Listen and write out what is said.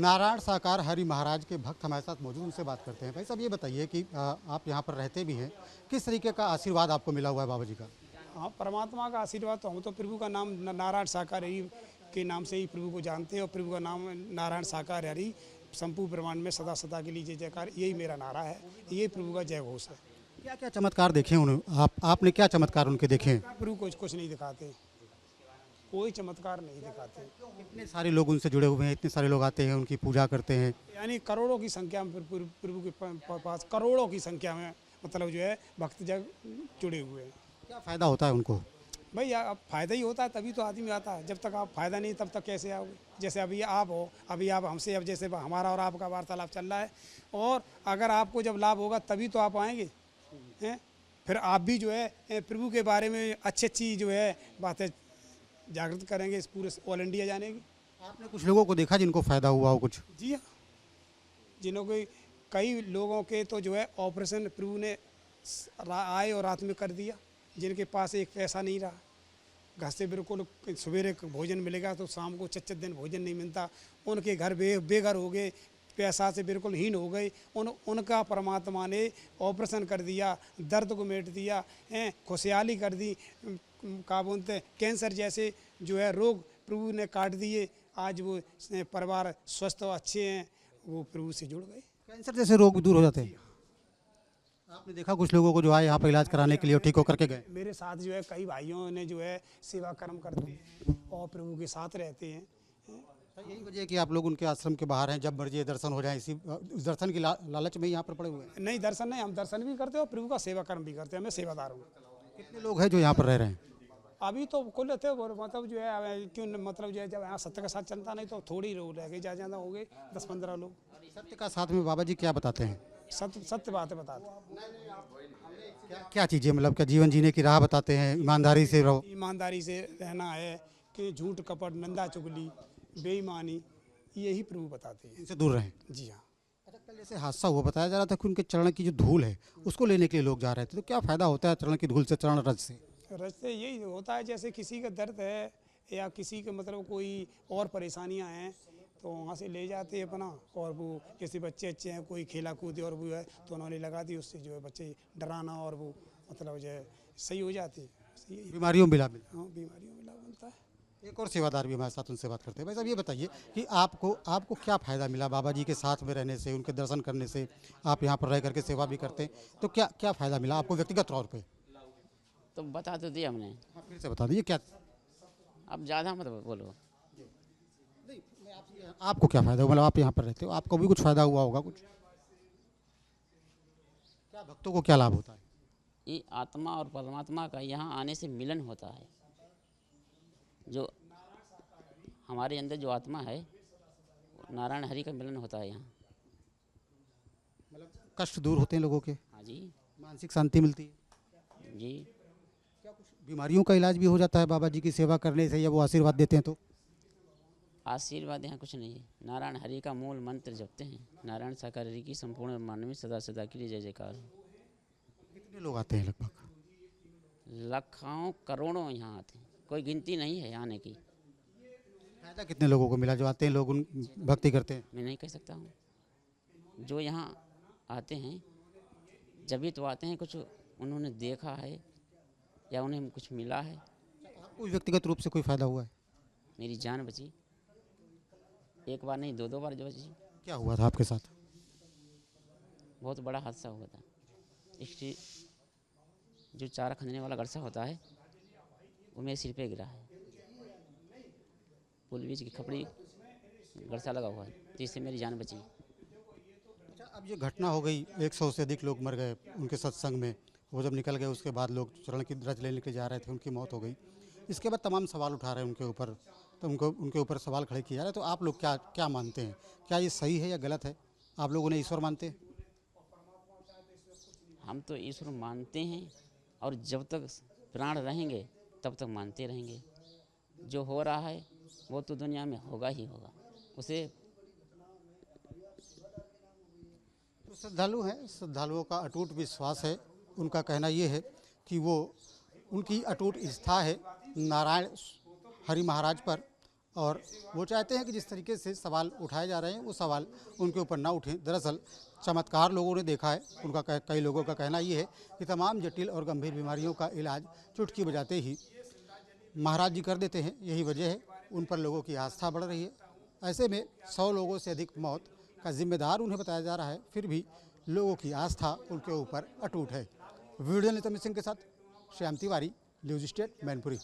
नारायण साकार हरि महाराज के भक्त हमारे साथ मौजूद, उनसे बात करते हैं। भाई साहब ये बताइए कि आप यहाँ पर रहते भी हैं, किस तरीके का आशीर्वाद आपको मिला हुआ है बाबा जी का? हाँ, परमात्मा का आशीर्वाद तो हम तो प्रभु का नाम नारायण साकार हरि के नाम से ही प्रभु को जानते हैं और प्रभु का नाम नारायण साकार हरि संपूर्ण ब्रह्मांड में सदा सदा के लिए जय जयकार, यही मेरा नारा है, यही प्रभु का जय घोष है। क्या क्या चमत्कार देखे आपने क्या चमत्कार उनके देखे हैं? प्रभु कुछ नहीं दिखाते, कोई चमत्कार नहीं दिखाते। इतने सारे लोग उनसे जुड़े हुए हैं, इतने सारे लोग आते हैं, उनकी पूजा करते हैं। यानी करोड़ों की संख्या में प्रभु के पास करोड़ों की संख्या में मतलब जो है भक्त जग जुड़े हुए हैं। क्या फ़ायदा होता है उनको? भाई अब फ़ायदा ही होता है तभी तो आदमी आता है, जब तक आप फ़ायदा नहीं तब तक कैसे आओगे। जैसे अभी आप हो, अभी आप हमसे, अब जैसे हमारा और आपका वार्तालाप चल रहा है, और अगर आपको जब लाभ होगा तभी तो आप आएंगे हैं। फिर आप भी जो है प्रभु के बारे में अच्छी अच्छी जो है बातें जागृत करेंगे इस पूरे ऑल इंडिया जाने की। आपने कुछ लोगों को देखा जिनको फ़ायदा हुआ हो कुछ? जी हाँ, जिन्हों के कई लोगों के तो जो है ऑपरेशन प्रभु ने आए और रात में कर दिया, जिनके पास एक पैसा नहीं रहा, घर से बिल्कुल सवेरे भोजन मिलेगा तो शाम को 6 दिन भोजन नहीं मिलता, उनके घर बेघर हो गए, पैसा से बिल्कुल हीन हो गए, उनका परमात्मा ने ऑपरेशन कर दिया, दर्द को मिट दिया, खुशहाली कर दी, का बोलते कैंसर जैसे जो है रोग प्रभु ने काट दिए। आज वो परिवार स्वस्थ और अच्छे हैं, वो प्रभु से जुड़ गए। कैंसर जैसे रोग भी दूर हो जाते हैं? आपने देखा कुछ लोगों को जो आए यहाँ पर इलाज कराने के लिए ठीक होकर के गए? मेरे साथ जो है कई भाइयों ने जो है सेवा कर्म करते हैं और प्रभु के साथ रहते हैं। यही वजह है कि आप लोग उनके आश्रम के बाहर हैं, जब मर्जी दर्शन हो जाए, इसी दर्शन की लालच में यहाँ पर पड़े हुए हैं? नहीं, दर्शन नहीं, हम दर्शन भी करते हैं और प्रभु का सेवा कर्म भी करते हैं। मैं सेवादार हूँ। कितने लोग हैं जो यहाँ पर रह रहे हैं? अभी तो कुल थे मतलब जो है क्यों मतलब जो है जब यहाँ सत्य का साथ चलता नहीं तो थोड़ी लोग रह गए, ज़्यादा हो गए 10-15 लोग। सत्य का साथ में बाबा जी क्या बताते हैं? सत्य बातें बताते हैं। क्या चीज़ें, मतलब क्या जीवन जीने की राह बताते हैं? ईमानदारी से रहो, ईमानदारी से रहना है कि झूठ कपट निंदा चुगली बेईमानी, यही प्रभु बताते हैं, इनसे दूर रहें। जी हाँ। अच्छा, कल जैसे हादसा हुआ, बताया जा रहा था कि उनके चरण की जो धूल है उसको लेने के लिए लोग जा रहे थे, तो क्या फ़ायदा होता है चरण की धूल से, चरण रज से? रस्ते यही होता है, जैसे किसी का दर्द है या किसी के मतलब कोई और परेशानियां हैं तो वहाँ से ले जाते हैं अपना, और वो जैसे बच्चे अच्छे हैं, कोई खेला कूदे और वो है तो उन्होंने लगा दी, उससे जो है बच्चे डराना और वो मतलब जो है सही हो जाती है। बीमारियों में लाभ मिलता हाँ, बीमारियों में लाभ मिलता है। है। एक और सेवादार भी हमारे साथ, उनसे बात करते हैं। भाई साहब ये बताइए कि आपको क्या फ़ायदा मिला बाबा जी के साथ में रहने से, उनके दर्शन करने से? आप यहाँ पर रह करके सेवा भी करते हैं, तो क्या क्या फ़ायदा मिला आपको व्यक्तिगत तौर पर? तो बता तो दिया हमने, फिर से बता दीजिए क्या। अब ज़्यादा मत बोलो। आपको क्या फ़ायदा हुआ, मतलब आप यहाँ पर रहते हो, आपको भी कुछ फ़ायदा हुआ होगा कुछ? क्या भक्तों को क्या लाभ होता है? ये आत्मा और परमात्मा का यहाँ आने से मिलन होता है। जो हमारे अंदर जो आत्मा है नारायण हरि का मिलन होता है यहाँ। मतलब कष्ट दूर होते हैं लोगों के? हाँ जी। मानसिक शांति मिलती है जी। क्या? कुछ बीमारियों का इलाज भी हो जाता है बाबा जी की सेवा करने से, या वो आशीर्वाद देते हैं तो? आशीर्वाद यहाँ कुछ नहीं है, नारायण हरि का मूल मंत्र जपते हैं। नारायण साकार हरि की संपूर्ण ब्रह्मांड में सदा सदा के लिए जय जयकार। कितने लोग आते हैं लगभग? लाखों करोड़ों यहाँ आते हैं, कोई गिनती नहीं है आने की। फायदा कितने लोगों को मिला जो आते हैं, लोग उन भक्ति करते हैं? मैं नहीं कह सकता हूँ। जो यहाँ आते हैं जब भी तो आते हैं, कुछ उन्होंने देखा है या उन्हें कुछ मिला है। आपको व्यक्तिगत रूप से कोई फ़ायदा हुआ है? मेरी जान बची, एक बार नहीं 2-2 बार जो बची। क्या हुआ था आपके साथ? बहुत बड़ा हादसा हुआ था। इसकी जो चारा खंदने वाला गड़सा होता है वो मेरे सिर पे गिरा है। पुल बीच की खपड़ी गड़सा लगा हुआ है, तो इससे मेरी जान बची। अच्छा, अब ये घटना हो गई, 100 से अधिक लोग मर गए उनके सत्संग में, वो जब निकल गए उसके बाद लोग चरण की रज लेने के जा रहे थे, उनकी मौत हो गई। इसके बाद तमाम सवाल उठा रहे हैं उनके ऊपर, तो उनके ऊपर सवाल खड़े किए जा रहे हैं। तो आप लोग क्या क्या मानते हैं, क्या ये सही है या गलत है? आप लोग उन्हें ईश्वर मानते हैं? हम तो ईश्वर मानते हैं और जब तक प्राण रहेंगे तब तक मानते रहेंगे। जो हो रहा है वो तो दुनिया में होगा ही होगा, उसे। तो श्रद्धालु हैं, श्रद्धालुओं का अटूट विश्वास है। उनका कहना ये है कि वो उनकी अटूट आस्था है नारायण हरि महाराज पर, और वो चाहते हैं कि जिस तरीके से सवाल उठाए जा रहे हैं वो सवाल उनके ऊपर ना उठें। दरअसल चमत्कार लोगों ने देखा है। उनका कई लोगों का कहना ये है कि तमाम जटिल और गंभीर बीमारियों का इलाज चुटकी बजाते ही महाराज जी कर देते हैं। यही वजह है उन पर लोगों की आस्था बढ़ रही है। ऐसे में 100 लोगों से अधिक मौत का जिम्मेदार उन्हें बताया जा रहा है, फिर भी लोगों की आस्था उनके ऊपर अटूट है। वीडियो जर्नलिस्ट अमित सिंह के साथ श्याम तिवारी, न्यूज़ स्टेट मैनपुरी।